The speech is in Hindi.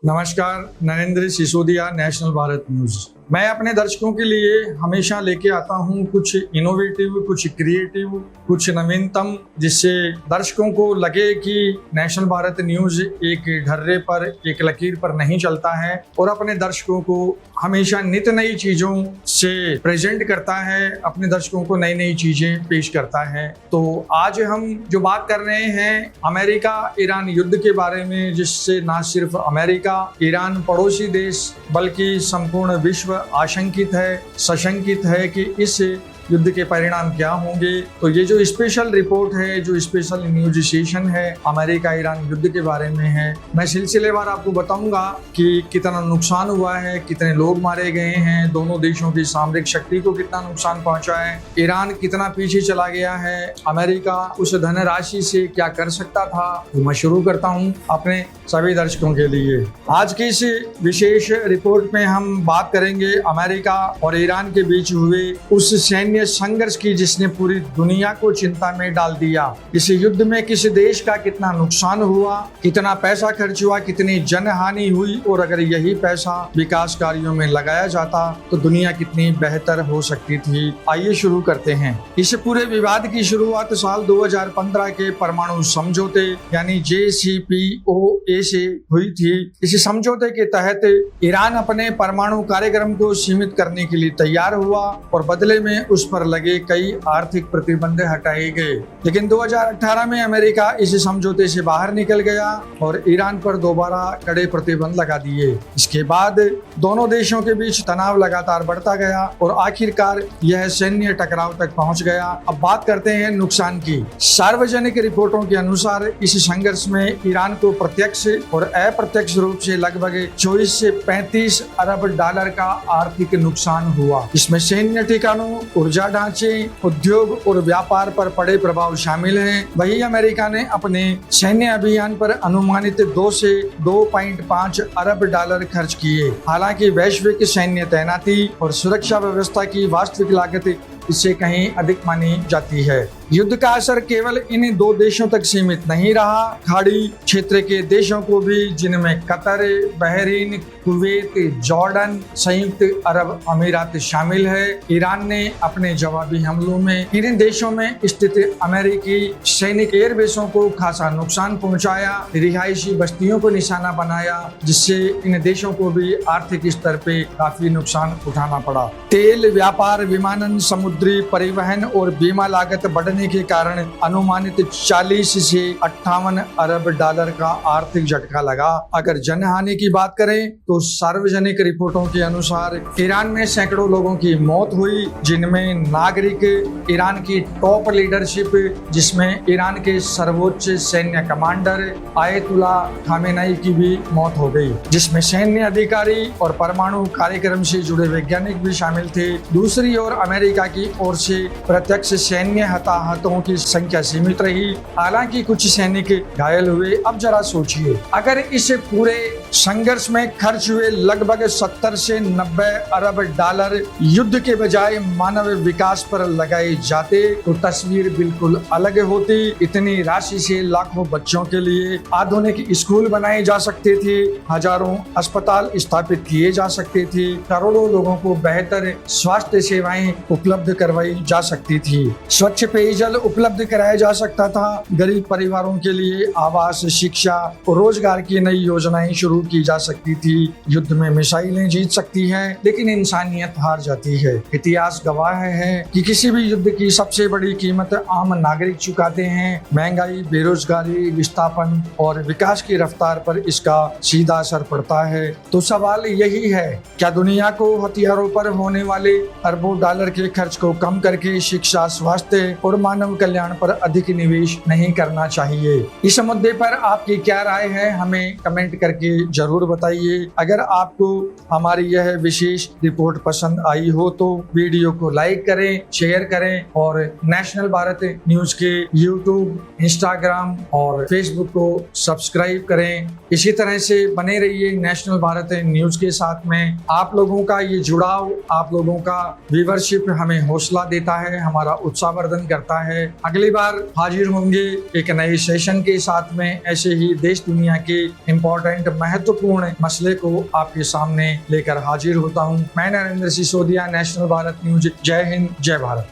नमस्कार, नरेंद्र सिसोदिया, नेशनल भारत न्यूज। मैं अपने दर्शकों के लिए हमेशा लेके आता हूं कुछ इनोवेटिव, कुछ क्रिएटिव, कुछ नवीनतम, जिससे दर्शकों को लगे कि नेशनल भारत न्यूज एक ढर्रे पर, एक लकीर पर नहीं चलता है और अपने दर्शकों को हमेशा नित नई चीजों से प्रेजेंट करता है, अपने दर्शकों को नई नई चीजें पेश करता है। तो आज हम जो बात कर रहे हैं अमेरिका ईरान युद्ध के बारे में, जिससे ना सिर्फ अमेरिका, ईरान पड़ोसी देश बल्कि संपूर्ण विश्व आशंकित है, सशंकित है कि इस युद्ध के परिणाम क्या होंगे। तो ये जो स्पेशल रिपोर्ट है, जो स्पेशल न्यूज सेशन है, अमेरिका ईरान युद्ध के बारे में है। मैं सिलसिलेवार आपको बताऊंगा कि कितना नुकसान हुआ है, कितने लोग मारे गए हैं, दोनों देशों की सामरिक शक्ति को कितना नुकसान पहुंचा है, ईरान कितना पीछे चला गया है, अमेरिका उस धनराशि से क्या कर सकता था। तो मैं शुरू करता हूँ अपने सभी दर्शकों के लिए। आज की इस विशेष रिपोर्ट में हम बात करेंगे अमेरिका और ईरान के बीच हुए उस सैन्य संघर्ष की जिसने पूरी दुनिया को चिंता में डाल दिया। इस युद्ध में किस देश का कितना नुकसान हुआ, कितना पैसा खर्च हुआ, कितनी जनहानि हुई और अगर यही पैसा विकास कार्यों में लगाया जाता तो दुनिया कितनी बेहतर हो सकती थी। आइए शुरू करते हैं। इस पूरे विवाद की शुरुआत साल 2015 के परमाणु समझौते यानी JCPOA से हुई थी। इस समझौते के तहत ईरान अपने परमाणु कार्यक्रम को सीमित करने के लिए तैयार हुआ और बदले में उस पर लगे कई आर्थिक प्रतिबंध हटाए गए। लेकिन 2018 में अमेरिका इस समझौते से बाहर निकल गया और ईरान पर दोबारा कड़े प्रतिबंध लगा दिए। इसके बाद दोनों देशों के बीच तनाव लगातार बढ़ता गया और आखिरकार यह सैन्य टकराव तक पहुंच गया। अब बात करते हैं नुकसान की। सार्वजनिक रिपोर्टों के अनुसार इस संघर्ष में ईरान को प्रत्यक्ष और अप्रत्यक्ष रूप से लगभग 24 से 35 अरब डॉलर का आर्थिक नुकसान हुआ। इसमें सैन्य ठिकानों, ऊर्जा ढांचे, उद्योग और व्यापार पर पड़े प्रभाव शामिल हैं। वहीं अमेरिका ने अपने सैन्य अभियान पर अनुमानित 2 से 2.5 अरब डॉलर खर्च किए। हालांकि वैश्विक सैन्य तैनाती और सुरक्षा व्यवस्था की वास्तविक लागत इससे कहीं अधिक मानी जाती है। युद्ध का असर केवल इन दो देशों तक सीमित नहीं रहा। खाड़ी क्षेत्र के देशों को भी, जिनमें कतर, बहरीन, कुवैत, जॉर्डन, संयुक्त अरब अमीरात शामिल है, ईरान ने अपने जवाबी हमलों में इन देशों में स्थित अमेरिकी सैनिक एयरबेसों को खासा नुकसान पहुंचाया, रिहायशी बस्तियों को निशाना बनाया, जिससे इन देशों को भी आर्थिक स्तर पे काफी नुकसान उठाना पड़ा। तेल व्यापार, विमानन, समुद्री परिवहन और बीमा लागत बढ़ने के कारण अनुमानित 40 से 58 अरब डॉलर का आर्थिक झटका लगा। अगर जनहानि की बात करें तो सार्वजनिक रिपोर्टों के अनुसार ईरान में सैकड़ों लोगों की मौत हुई, जिनमें नागरिक, ईरान की टॉप लीडरशिप जिसमें ईरान के सर्वोच्च सैन्य कमांडर आयतुल्ला खामेनेई की भी मौत हो गई, जिसमें सैन्य अधिकारी और परमाणु कार्यक्रम से जुड़े वैज्ञानिक भी शामिल थे। दूसरी ओर अमेरिका की ओर से प्रत्यक्ष सैन्य हताहतों की संख्या सीमित रही, हालांकि कुछ सैनिक घायल हुए। अब जरा सोचिए, अगर इस पूरे संघर्ष में खर्च हुए लगभग 70 से 90 अरब डॉलर युद्ध के बजाय मानव विकास पर लगाए जाते तो तस्वीर बिल्कुल अलग होती। इतनी राशि से लाखों बच्चों के लिए आधुनिक स्कूल बनाए जा सकते थे, हजारों अस्पताल स्थापित किए जा सकते थे, करोड़ों लोगों को बेहतर स्वास्थ्य सेवाएं उपलब्ध करवाई जा सकती थी, स्वच्छ पेयजल उपलब्ध कराया जा सकता था, गरीब परिवारों के लिए आवास, शिक्षा और रोजगार की नई योजनाएं शुरू की जा सकती थी। युद्ध में मिसाइलें जीत सकती हैं, लेकिन इंसानियत हार जाती है। इतिहास गवाह है कि किसी भी युद्ध की सबसे बड़ी कीमत आम नागरिक चुकाते हैं। महंगाई, बेरोजगारी, विस्थापन और विकास की रफ्तार पर इसका सीधा असर पड़ता है। तो सवाल यही है, क्या दुनिया को हथियारों पर होने वाले अरबों डॉलर के खर्च को कम करके शिक्षा, स्वास्थ्य और मानव कल्याण पर अधिक निवेश नहीं करना चाहिए? इस मुद्दे पर आपकी क्या राय है, हमें कमेंट करके जरूर बताइए। अगर आपको हमारी यह विशेष रिपोर्ट पसंद आई हो तो वीडियो को लाइक करें, शेयर करें और नेशनल भारत न्यूज के यूट्यूब, इंस्टाग्राम और फेसबुक को सब्सक्राइब करें। इसी तरह से बने रहिए नेशनल भारत न्यूज के साथ में। आप लोगों का ये जुड़ाव, आप लोगों का व्यूवरशिप हमें हौसला देता है, हमारा उत्साहवर्धन करता जाता है। अगली बार हाजिर होंगे एक नए सेशन के साथ में, ऐसे ही देश दुनिया के इम्पोर्टेंट महत्वपूर्ण मसले को आपके सामने लेकर हाजिर होता हूँ। मैं नरेंद्र सिसोदिया, नेशनल भारत न्यूज। जय हिंद, जय भारत।